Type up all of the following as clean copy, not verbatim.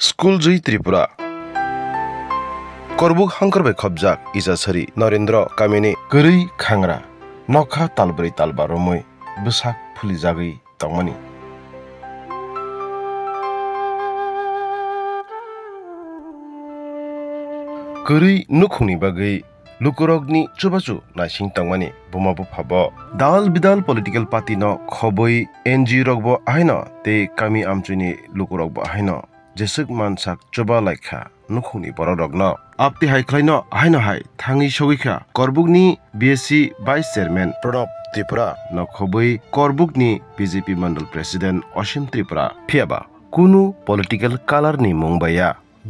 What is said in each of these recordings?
school जई त्रिपुरा करबुक हांकरबाय खबजाक इजासरी नरेंद्र कामिनी गरै खांग्रा नखा तालब्रै तालबा रमै बसाक फुलिजागै तंमानि गरै नुखुंनि बागै लुकुरगनि चुबाचु नाइसिं तंमानि बुमाबु फाबो दाल Bidal political party न खबै एनजी रगबो आहायन ते कामी आमचुनि लुकुरगबो आहायन जेसुक मानसाक चुबा लाइखा नुखुंनि बररगन आपति हाइख्लायन आहायन हाय थांगि सगैखा करबुकनि BSC vice chairman Pranab Tripura न खबै करबुकनि बीजेपी मंडल प्रेसिडेंट असीम त्रिपुरा फियाबा कुनु पॉलिटिकल कालार नि मुंबाया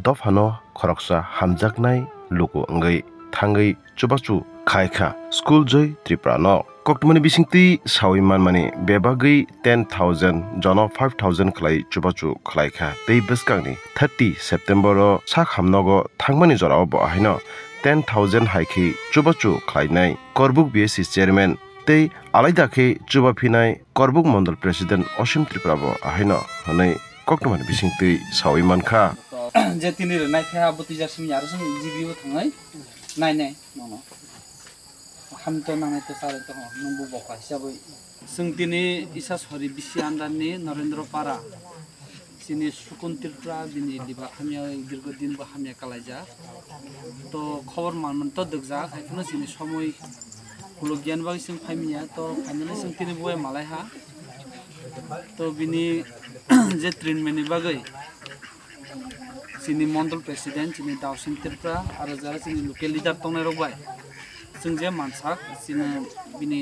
दफानो खरकसा हामजाकनाय लुकु अंगै थांगै चुबाचु खायखा स्कुल जय त्रिपुरा न कक्टमनि बिसिंति साविमान माने बेबागै 10,000 जन 5,000 खलाय चुबाचु खलायखा तै बसकांनि 30 सेप्टेम्बर सा खामनगो थांमानि जराव ब आहायन 10,000 हायखि चुबाचु खलायनाय करबुक बीएससी चेयरमैन तै आलायदाखे चुबा फिनाय करबुक मंडल प्रेसिडेंट असीम त्रिपुरा ब आहायन हनै कक्टमनि बिसिंति साविमानखा जे तिनी नायखा बतिजासिम यारसं जिबिबो थाङै नायनाय नङा हामतो नांनाय तो सारे तो नंबु बखा हिसाबै जों दिनै इसा सरि बिसि आन्दारनि नरेंद्र पारा सिनि सुकुन त्रिपुरा बिनि लिबा हामिया दीर्घदिन बो हामिया कालायजा तो खबर मानमन तो दगजा खायखनो सिनि समय कुल गियान बागै जों फाइमिया तो फाइनालै जों तिनी बय मालायहा तो बिनि जे ट्रिटमेन्टनि बागै जोंनि मंडल प्रेसिडेंट जोंनि दाउसिन त्रिपुरा आरो जारा जोंनि लकेल लिडार तंनाय रबाय जों जे मानसाक जोङो बिनि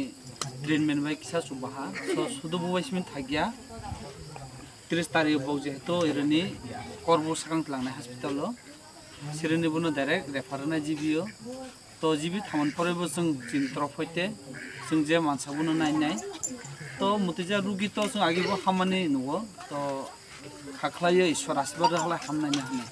ट्रिटमेन्ट बाय किसा सुबाहा सुदु बयसिम थागिया 30 तारिख बाव जेहेतु एरनि करबु साकां लांनाय हस्पिटाल सिरनि बुनो डाइरेक्ट रेफार होनाय जिबियो तो जिबि थामन परेबो जों चिन्त्र फैते जों जे मानसा बुनो नायनाय तो मुतिजा रुगि तो जों आगिबो खामानि नुवो तो खाख्लायो ईश्वर आशीर्बाद हामनायनि हामनाय